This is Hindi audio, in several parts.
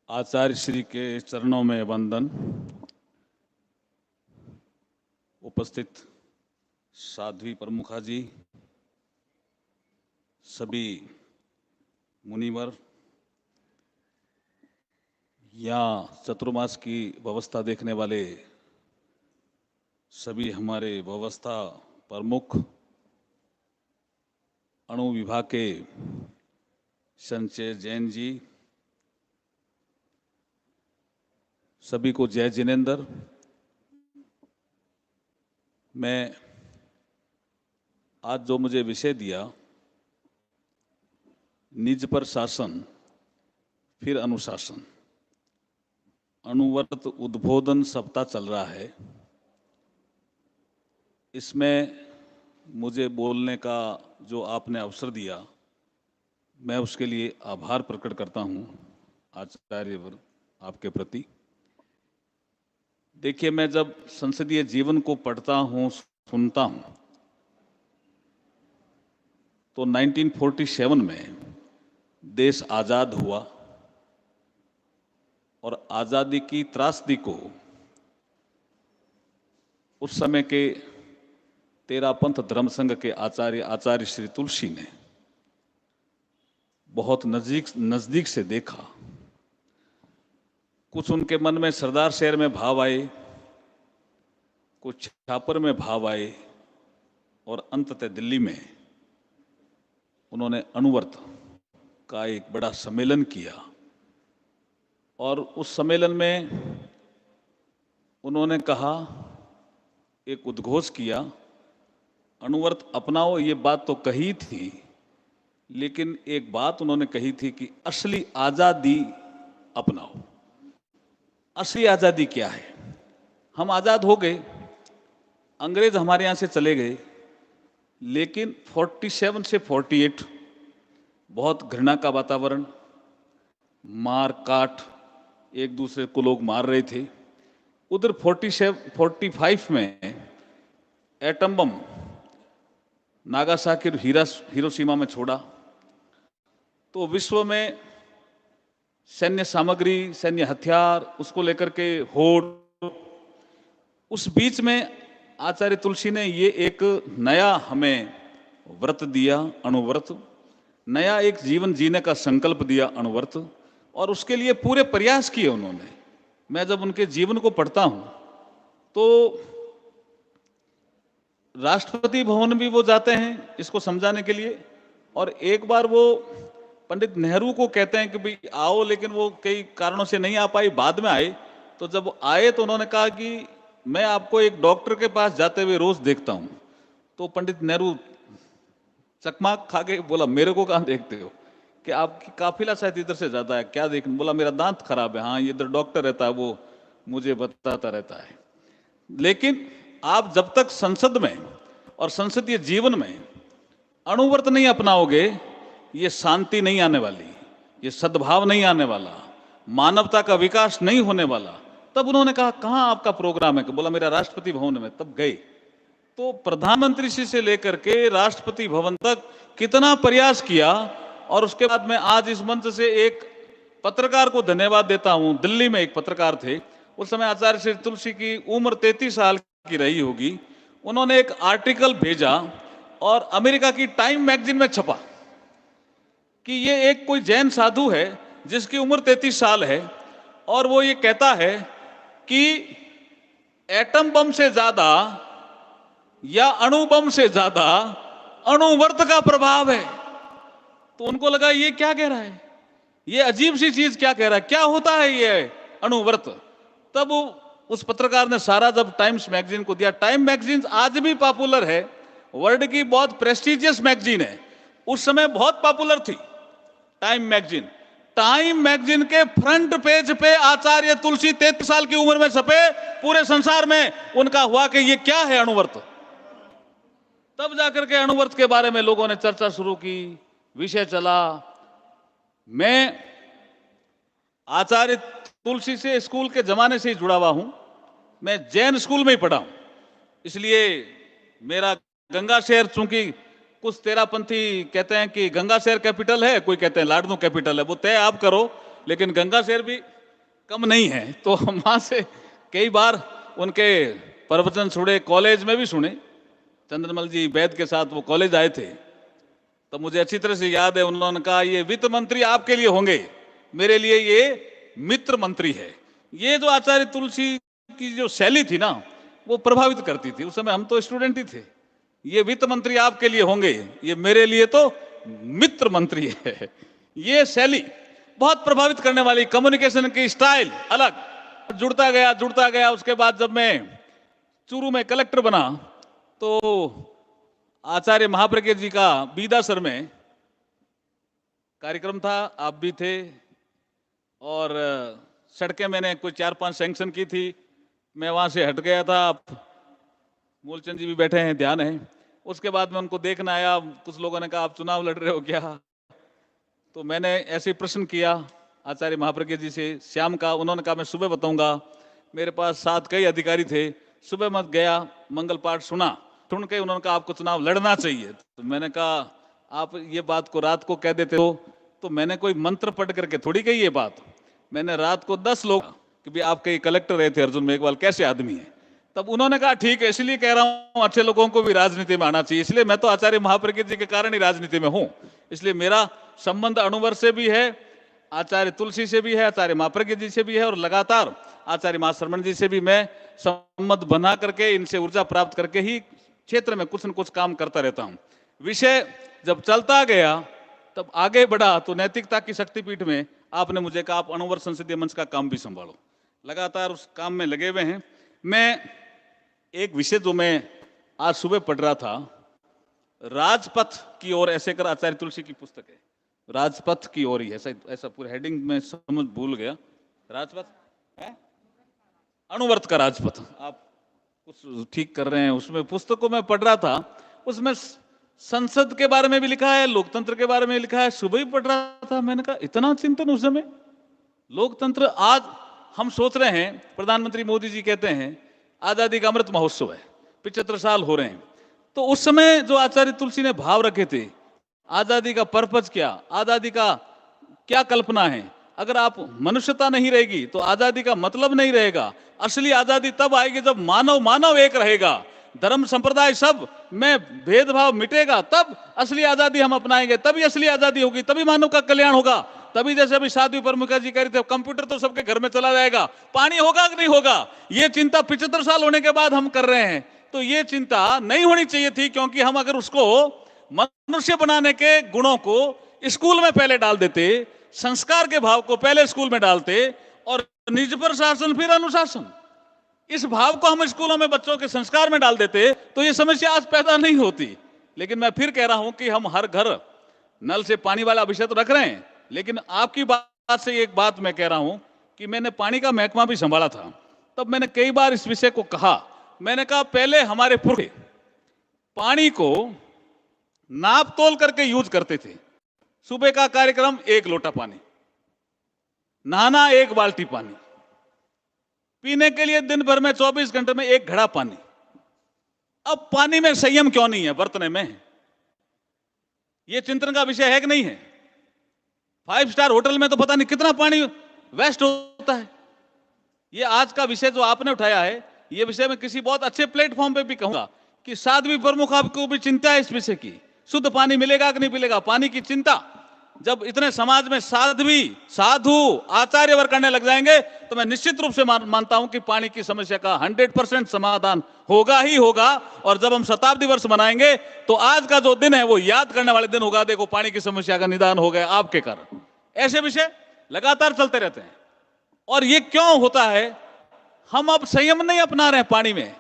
आचार्य श्री के चरणों में वंदन। उपस्थित साध्वी प्रमुखा जी, सभी मुनिवर, यहाँ चतुर्मास की व्यवस्था देखने वाले सभी हमारे व्यवस्था प्रमुख, अणु विभाग के संचय जैन जी, सभी को जय जिनेन्द्र। मैं आज जो मुझे विषय दिया, निज पर शासन फिर अनुशासन, अणुव्रत उद्बोधन सप्ताह चल रहा है। इसमें मुझे बोलने का जो आपने अवसर दिया, मैं उसके लिए आभार प्रकट करता हूँ आचार्यवर आपके प्रति। देखिए, मैं जब संसदीय जीवन को पढ़ता हूँ, सुनता हूँ, तो 1947 में देश आज़ाद हुआ और आज़ादी की त्रासदी को उस समय के तेरापंथ धर्म संघ के आचार्य श्री तुलसी ने बहुत नजदीक से देखा। कुछ उनके मन में सरदार शहर में भाव आए, कुछ छापर में भाव आए और अंततः दिल्ली में उन्होंने अणुव्रत का एक बड़ा सम्मेलन किया। और उस सम्मेलन में उन्होंने कहा, एक उद्घोष किया, अणुव्रत अपनाओ। ये बात तो कही थी, लेकिन एक बात उन्होंने कही थी कि असली आजादी अपनाओ। असली आजादी क्या है? हम आजाद हो गए, अंग्रेज हमारे यहां से चले गए, लेकिन 47 से 48 बहुत घृणा का वातावरण, मार काट, एक दूसरे को लोग मार रहे थे। उधर 45 में एटम बम नागासाकी हिरोशिमा में छोड़ा, तो विश्व में सैन्य सामग्री, सैन्य हथियार, उसको लेकर के होड़। उस बीच में आचार्य तुलसी ने ये एक नया हमें व्रत दिया, अणुव्रत, नया एक जीवन जीने का संकल्प दिया, अणुव्रत, और उसके लिए पूरे प्रयास किए उन्होंने। मैं जब उनके जीवन को पढ़ता हूं तो राष्ट्रपति भवन भी वो जाते हैं इसको समझाने के लिए, और एक बार वो पंडित नेहरू को कहते हैं कि भाई आओ, लेकिन वो कई कारणों से नहीं आ पाई, बाद में आए। तो जब आए तो उन्होंने कहा कि मैं आपको एक डॉक्टर के पास जाते हुए रोज देखता हूं। तो पंडित नेहरू चकमाक खा के बोला, मेरे को कहां देखते हो, कि आपकी काफिला शायद इधर से ज्यादा है, क्या देखने? बोला, मेरा दांत खराब है। हाँ, इधर डॉक्टर रहता है, वो मुझे बताता रहता है। लेकिन आप जब तक संसद में और संसदीय जीवन में अणुव्रत नहीं अपनाओगे, ये शांति नहीं आने वाली, ये सद्भाव नहीं आने वाला, मानवता का विकास नहीं होने वाला। तब उन्होंने कहा, कहाँ आपका प्रोग्राम है? कि बोला, मेरा राष्ट्रपति भवन में। तब गए तो प्रधानमंत्री जी से लेकर के राष्ट्रपति भवन तक कितना प्रयास किया। और उसके बाद मैं आज इस मंच से एक पत्रकार को धन्यवाद देता हूं। दिल्ली में एक पत्रकार थे, उस समय आचार्य श्री तुलसी की उम्र 33 साल की रही होगी। उन्होंने एक आर्टिकल भेजा और अमेरिका की टाइम मैगजीन में छपा कि ये एक कोई जैन साधु है जिसकी उम्र 33 साल है, और वो ये कहता है कि एटम बम से ज्यादा या अणु बम से ज्यादा अणुव्रत का प्रभाव है। तो उनको लगा ये क्या कह रहा है, ये अजीब सी चीज क्या कह रहा है, क्या होता है ये अणुव्रत? तब उस पत्रकार ने सारा जब टाइम्स मैगजीन को दिया। टाइम मैगजीन आज भी पॉपुलर है, वर्ल्ड की बहुत प्रेस्टिजियस मैगजीन है, उस समय बहुत पॉपुलर थी टाइम मैगजीन। टाइम मैगजीन के फ्रंट पेज पे आचार्य तुलसी 33 साल की उम्र में छपे, पूरे संसार में उनका हुआ कि ये क्या है अणुव्रत। तब जाकर के अणुव्रत के बारे में लोगों ने चर्चा शुरू की, विषय चला। मैं आचार्य तुलसी से स्कूल के जमाने से ही जुड़ा हुआ हूं। मैं जैन स्कूल में ही पढ़ा हूं, इसलिए मेरा गंगा शहर, चूंकि कुछ तेरापंथी कहते हैं कि गंगा शहर कैपिटल है, कोई कहते हैं लाडनू कैपिटल है, वो तय आप करो, लेकिन गंगा शहर भी कम नहीं है। तो हम वहां से कई बार उनके प्रवचन सुने, कॉलेज में भी सुने। चंद्रमल जी वैद के साथ वो कॉलेज आए थे, तो मुझे अच्छी तरह से याद है उन्होंने कहा ये वित्त मंत्री आपके लिए होंगे, मेरे लिए ये मित्र मंत्री है। ये जो आचार्य तुलसी की जो शैली थी ना, वो प्रभावित करती थी। उस समय हम तो स्टूडेंट ही थे। ये वित्त मंत्री आपके लिए होंगे, ये मेरे लिए तो मित्र मंत्री है। ये शैली बहुत प्रभावित करने वाली, कम्युनिकेशन की स्टाइल अलग, जुड़ता गया। उसके बाद जब मैं चूरू में कलेक्टर बना तो आचार्य महाप्रज्ञ जी का बीदासर में कार्यक्रम था, आप भी थे। और सड़कें मैंने कोई 4-5 सैंक्शन की थी, मैं वहां से हट गया था। मूलचंद जी भी बैठे हैं, ध्यान है। उसके बाद मैं उनको देखना आया, कुछ लोगों ने कहा आप चुनाव लड़ रहे हो क्या? तो मैंने ऐसे प्रश्न किया आचार्य महाप्रज्ञ जी से, श्याम का। उन्होंने कहा मैं सुबह बताऊंगा। मेरे पास साथ कई अधिकारी थे। सुबह मत गया, मंगल पाठ सुना, सुन के उन्होंने कहा आपको चुनाव लड़ना चाहिए। तो मैंने कहा आप ये बात को रात को कह देते हो, तो मैंने कोई मंत्र पढ़ करके थोड़ी कही ये बात। मैंने रात को 10 लोग कि भी आप कई कलेक्टर रहे थे अर्जुन मेघवाल, कैसे आदमी है। तब उन्होंने कहा ठीक है, इसलिए कह रहा हूं अच्छे लोगों को भी राजनीति में आना चाहिए। इसलिए मैं तो आचार्य महाप्रज्ञ जी के कारण ही राजनीति में हूं। इसलिए मेरा संबंध अणुवर से भी है, आचार्य तुलसी से भी है, आचार्य महाप्रज्ञ जी से भी है, और लगातार आचार्य महाश्रमण जी से भी मैं संबंध बना करके, इनसे ऊर्जा प्राप्त करके ही क्षेत्र में कुछ न कुछ काम करता रहता हूं। विषय जब चलता गया तब आगे बढ़ा, तो नैतिकता की शक्तिपीठ में आपने मुझे कहा आप अणुवर संसदीय मंच का काम भी संभालो। लगातार उस काम में लगे हुए हैं। मैं एक विषय जो मैं आज सुबह पढ़ रहा था, राजपथ की ओर, ऐसे कर आचार्य तुलसी की पुस्तक है, राजपथ की ओर ही, ऐसा पूरा हेडिंग में समझ भूल गया। राजपथ है, अणुवर्त का राजपथ। आप कुछ ठीक कर रहे हैं। उसमें पुस्तक को मैं पढ़ रहा था, उसमें संसद के बारे में भी लिखा है, लोकतंत्र के बारे में लिखा है। सुबह ही पढ़ रहा था, मैंने कहा इतना चिंतन उस समय लोकतंत्र। आज हम सोच रहे हैं, प्रधानमंत्री मोदी जी कहते हैं आजादी का अमृत महोत्सव है, 75 साल हो रहे हैं। तो उस समय जो आचार्य तुलसी ने भाव रखे थे, आजादी का पर्पज क्या, आजादी का क्या कल्पना है, अगर आप मनुष्यता नहीं रहेगी तो आजादी का मतलब नहीं रहेगा। असली आजादी तब आएगी जब मानव मानव एक रहेगा, धर्म संप्रदाय सब में भेदभाव मिटेगा, तब असली आजादी हम अपनाएंगे, तभी असली आजादी होगी, तभी मानव का कल्याण होगा। तभी जैसे अभी साध्वी प्रमुखा जी कह रहे थे, कंप्यूटर तो सबके घर में चला जाएगा, पानी होगा कि नहीं होगा, ये चिंता 75 साल होने के बाद हम कर रहे हैं। तो ये चिंता नहीं होनी चाहिए थी, क्योंकि हम अगर उसको मनुष्य बनाने के गुणों को स्कूल में पहले डाल देते, संस्कार के भाव को पहले स्कूल में डालते, और निज पर शासन फिर अनुशासन, इस भाव को हम स्कूलों में बच्चों के संस्कार में डाल देते, तो ये समस्या आज पैदा नहीं होती। लेकिन मैं फिर कह रहा हूं कि हम हर घर नल से पानी वाला विषय तो रख रहे हैं, लेकिन आपकी बात से एक बात मैं कह रहा हूं कि मैंने पानी का महकमा भी संभाला था, तब मैंने कई बार इस विषय को कहा। मैंने कहा पहले हमारे पुरखे पानी को नाप तोल करके यूज करते थे। सुबह का कार्यक्रम 1 लोटा पानी, नहाना 1 बाल्टी पानी, पीने के लिए दिन भर में 24 घंटे में 1 घड़ा पानी। अब पानी में संयम क्यों नहीं है बरतने में? यह चिंतन का विषय है कि नहीं है? 5 स्टार होटल में तो पता नहीं कितना पानी वेस्ट होता है। यह आज का विषय जो आपने उठाया है, यह विषय मैं किसी बहुत अच्छे प्लेटफॉर्म पे भी कहूंगा कि साध्वी प्रमुख आपको भी चिंता है इस विषय की, शुद्ध पानी मिलेगा कि नहीं मिलेगा, पानी की चिंता। जब इतने समाज में साधु आचार्य वर्ग करने लग जाएंगे, तो मैं निश्चित रूप से मानता हूं कि पानी की समस्या का 100% समाधान होगा ही होगा। और जब हम शताब्दी वर्ष मनाएंगे, तो आज का जो दिन है वो याद करने वाले दिन होगा, देखो पानी की समस्या का निदान हो गया आपके कारण। ऐसे विषय लगातार चलते रहते हैं। और ये क्यों होता है? हम अब संयम नहीं अपना रहे हैं पानी में।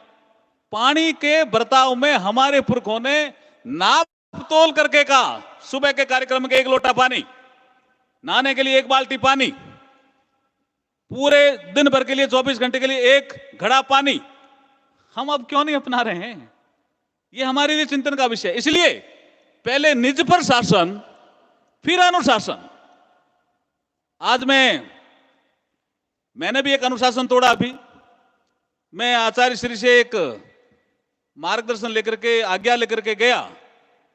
पानी के बर्ताव में हमारे पुरखों ने नाप तोल करके कहा, सुबह के कार्यक्रम के 1 लोटा पानी, नहाने के लिए 1 बाल्टी पानी, पूरे दिन भर के लिए 24 घंटे के लिए 1 घड़ा पानी। हम अब क्यों नहीं अपना रहे हैं? ये हमारे लिए चिंतन का विषय। इसलिए पहले निज पर शासन फिर अनुशासन। आज मैंने भी एक अनुशासन तोड़ा। अभी मैं आचार्य श्री से एक मार्गदर्शन लेकर के, आज्ञा लेकर के गया,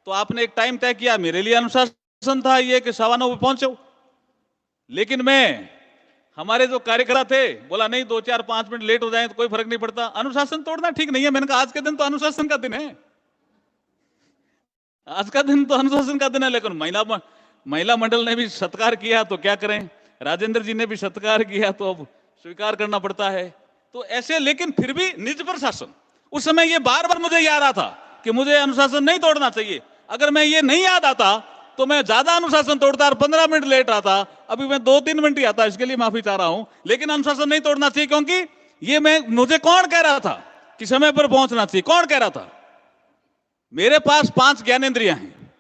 तो आपने एक टाइम तय किया, मेरे लिए अनुशासन था ये कि 9:15 पे पहुंचो। लेकिन मैं हमारे जो कार्यकर्ता थे बोला नहीं 2-4-5 मिनट लेट हो जाए तो कोई फर्क नहीं पड़ता, अनुशासन तोड़ना ठीक नहीं है। मैंने कहा आज के दिन तो अनुशासन का दिन है, आज का दिन तो अनुशासन का दिन है। लेकिन महिला मंडल ने भी सत्कार किया तो क्या करें, राजेंद्र जी ने भी सत्कार किया तो अब स्वीकार करना पड़ता है। तो ऐसे, लेकिन फिर भी निज प्रशासन, उस समय ये बार बार मुझे याद आता कि मुझे अनुशासन नहीं तोड़ना चाहिए। अगर मैं ये नहीं याद आता तो मैं ज्यादा अनुशासन तोड़ता और 15 मिनट लेट आता। अभी मैं 2-3 मिनट ही आता, इसके लिए माफी चाह रहा हूं। लेकिन अनुशासन नहीं तोड़ना चाहिए, क्योंकि ये मुझे कौन कह रहा था कि समय पर पहुंचना चाहिए? कौन कह रहा था? मेरे पास 5 ज्ञानेंद्रियां हैं,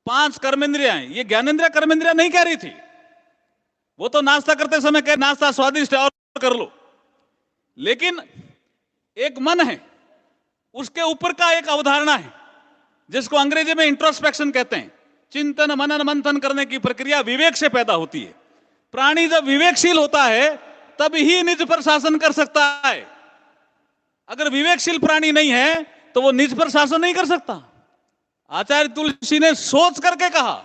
5 कर्मेंद्रियां हैं। ये ज्ञानेंद्रिया कर्मेंद्रिया नहीं कह रही थी। वो तो नाश्ता करते समय कह नाश्ता स्वादिष्ट है और कर लो। लेकिन एक मन है, उसके ऊपर का एक अवधारणा है जिसको अंग्रेजी में इंट्रोस्पेक्शन कहते हैं। चिंतन मनन मंथन करने की प्रक्रिया विवेक से पैदा होती है। प्राणी जब विवेकशील होता है तब ही निज पर शासन कर सकता है। अगर विवेकशील प्राणी नहीं है तो वो निज पर शासन नहीं कर सकता। आचार्य तुलसी ने सोच करके कहा,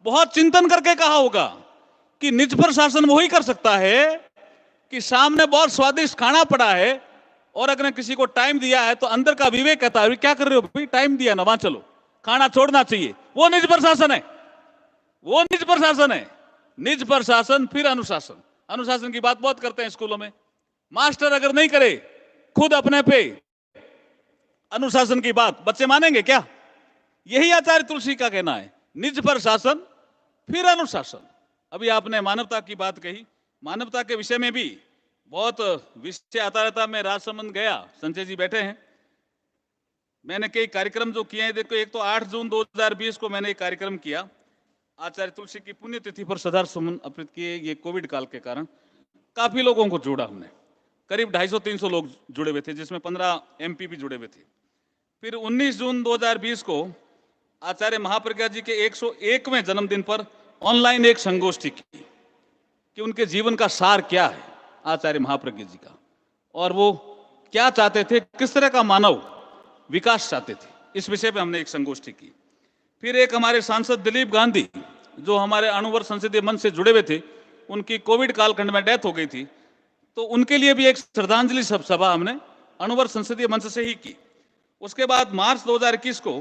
बहुत चिंतन करके कहा होगा कि निज पर शासन वही कर सकता है कि सामने बहुत स्वादिष्ट खाना पड़ा है और अगर किसी को टाइम दिया है तो अंदर का विवेक कहता है क्या कर रहे हो भाई, टाइम दिया ना, वहां चलो, खाना छोड़ना चाहिए। वो निज प्रशासन है, वो निज प्रशासन है। निज प्रशासन फिर अनुशासन। अनुशासन की बात बहुत करते हैं स्कूलों में। मास्टर अगर नहीं करे खुद अपने पे अनुशासन की बात, बच्चे मानेंगे क्या? यही आचार्य तुलसी का कहना है, निज प्रशासन फिर अनुशासन। अभी आपने मानवता की बात कही, मानवता के विषय में भी बहुत विषय आता रहता। मैं राजसमंद गया, संजय जी बैठे हैं, मैंने कई कार्यक्रम जो किए हैं। देखो, एक तो 8 जून 2020 को मैंने एक कार्यक्रम किया, आचार्य तुलसी की पुण्यतिथि पर श्रद्धासुमन अर्पित किए। ये कोविड काल के कारण काफी लोगों को जोड़ा हमने, करीब 250-300 लोग जुड़े हुए थे, जिसमें 15 MP भी जुड़े हुए थे। फिर 19 जून 2020 को आचार्य महाप्रज्ञा जी के 101वें जन्मदिन पर ऑनलाइन एक संगोष्ठी की कि उनके जीवन का सार क्या है, आचार्य महाप्रज्ञा जी का, और वो क्या चाहते थे, किस तरह का मानव विकास चाहते थे। इस विषय पे हमने एक संगोष्ठी की। फिर एक हमारे सांसद दिलीप गांधी, जो हमारे अणुवर्त संसदीय मंच से जुड़े हुए थे, उनकी कोविड कालखंड में डेथ हो गई थी, तो उनके लिए भी एक श्रद्धांजलि सभा हमने अणुवर्त संसदीय मंच से ही की। उसके बाद मार्च 2021 को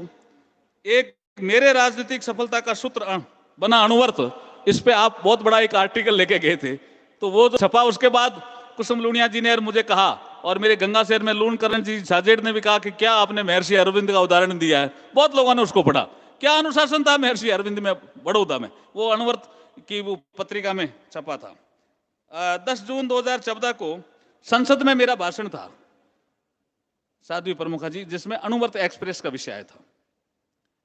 एक मेरे राजनीतिक सफलता का सूत्र बना अणुवर्त, इस पे आप बहुत बड़ा एक आर्टिकल लेके गए थे, तो वो जो छपा, उसके बाद कुसुम लूनिया जी ने मुझे कहा, और मेरे गंगा शहर में लूणकरण जी साजेड़ ने भी कहा कि क्या आपने महर्षि अरविंद का उदाहरण दिया है। बहुत लोगों ने उसको पढ़ा, क्या अनुशासन था महर्षि अरविंद में, बड़ौदा में, वो अणुवर्त की वो पत्रिका में छपा था। 10 जून 2014 को संसद में मेरा भाषण था, साध्वी प्रमुखा जी, जिसमें अणुवर्त एक्सप्रेस का विषय आया था।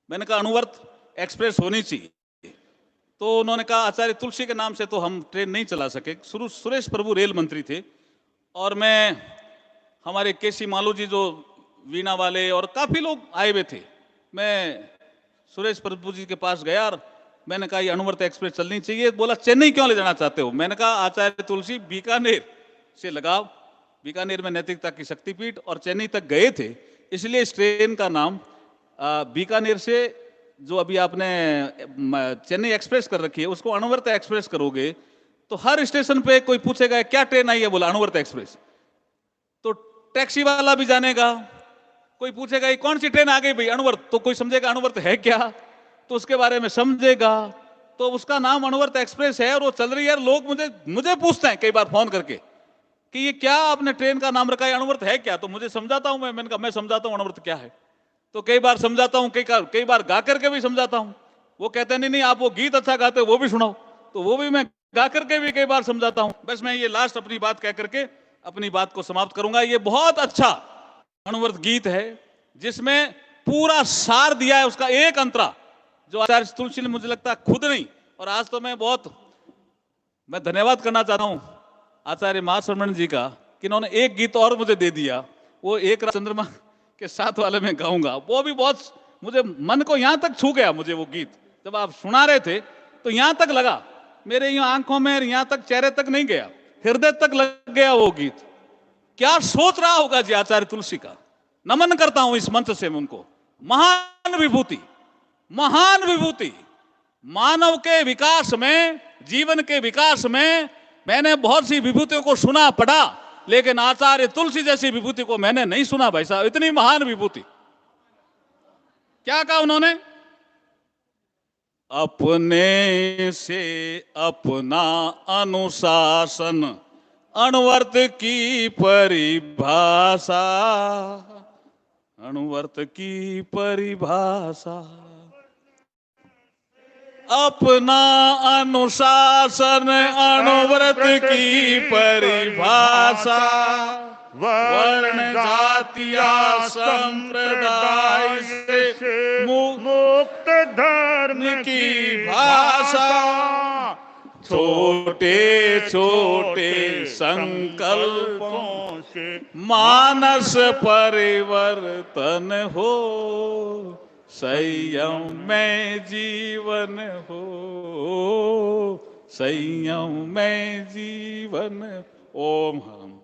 मैंने कहा अणुवर्त एक्सप्रेस होनी चाहिए, तो उन्होंने कहा आचार्य तुलसी के नाम से तो हम ट्रेन नहीं चला सके। सुरेश प्रभु रेल मंत्री थे, और मैं, हमारे केसी मालू जी जो वीणा वाले और काफी लोग आए हुए थे। मैं सुरेश प्रभु जी के पास गया और मैंने कहा ये अणुवर्त एक्सप्रेस चलनी चाहिए। बोला चेन्नई क्यों ले जाना चाहते हो? मैंने कहा आचार्य तुलसी बीकानेर से लगाव, बीकानेर में नैतिकता की शक्तिपीठ, और चेन्नई तक गए थे, इसलिए इस ट्रेन का नाम बीकानेर से, जो अभी आपने चेन्नई एक्सप्रेस कर रखी है, उसको अणुवर्त एक्सप्रेस करोगे तो हर स्टेशन पे कोई पूछेगा क्या ट्रेन आई है, बोला अणुवर्त एक्सप्रेस, तो टैक्सी वाला भी जानेगा। कोई पूछेगा ये कौन सी ट्रेन आ गई भाई, अणुवर्त, तो कोई समझेगा अणुवर्त है क्या, तो उसके बारे में समझेगा, तो उसका नाम अणुवर्त एक्सप्रेस है और वो चल रही है। लोग मुझे पूछते हैं कई बार फोन करके कि ये क्या आपने ट्रेन का नाम रखा है, अणुवर्त है क्या? तो मुझे समझाता हूं, मैंने कहा मैं समझाता हूं अणुवर्त क्या है। तो कई बार समझाता हूं, कई बार गा करके भी समझाता हूं। वो कहते हैं नहीं आप वो गीत अच्छा गाते हो, वो भी सुनाओ, तो वो भी मैं गा करके भी कई बार समझाता हूं। बस मैं ये लास्ट अपनी बात कह करके अपनी बात को समाप्त करूंगा। ये बहुत अच्छा अणुवर्त गीत है जिसमें पूरा सार दिया है, उसका एक अंतरा, जो आचार्य तुलसी ने मुझे लगता है खुद नहीं, और आज तो मैं धन्यवाद करना चाहता हूं आचार्य महाश्रमण जी का कि इन्होंने एक गीत और मुझे दे दिया। वो एक चंद्रमा के साथ वाले में गाऊंगा, वो भी बहुत मुझे मन को यहां तक छू गया। मुझे वो गीत जब आप सुना रहे थे तो यहां तक लगा, मेरे यहाँ आंखों में, यहां तक चेहरे तक नहीं गया, हृदय तक लग गया वो गीत। क्या सोच रहा होगा जी आचार्य तुलसी का। नमन करता हूं इस मंच से मैं उनको। महान विभूति, महान विभूति, मानव के विकास में, जीवन के विकास में मैंने बहुत सी विभूतियों को सुना पढ़ा, लेकिन आचार्य तुलसी जैसी विभूति को मैंने नहीं सुना भाई साहब। इतनी महान विभूति। क्या कहा उन्होंने? अपने से अपना अनुशासन, अणुवर्त की परिभाषा, अणुवर्त की परिभाषा। अपना अनुशासन, अणुव्रत की परिभाषा, वर्ण जातिया संप्रदाय से मुक्त धर्म की भाषा। छोटे छोटे संकल्पों से मानस परिवर्तन हो, संयम में जीवन हो, संयम में जीवन। ओम हम